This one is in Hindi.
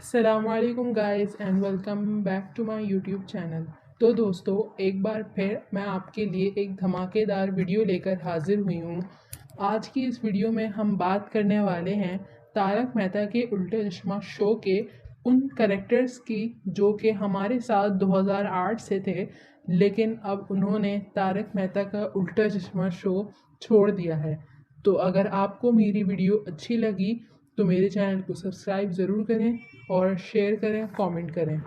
अस्सलामुअलैकुम guys and welcome back to my YouTube channel. तो दोस्तों, एक बार फिर मैं आपके लिए एक धमाकेदार वीडियो लेकर हाजिर हुई हूँ। आज की इस वीडियो में हम बात करने वाले हैं तारक मेहता के उल्टे चश्मा शो के उन करेक्टर्स की जो कि हमारे साथ 2008 से थे, लेकिन अब उन्होंने तारक मेहता का उल्टा चश्मा शो छोड़ दिया है। तो अगर आपको मेरी वीडियो अच्छी लगी तो मेरे चैनल को सब्सक्राइब ज़रूर करें और शेयर करें, कमेंट करें।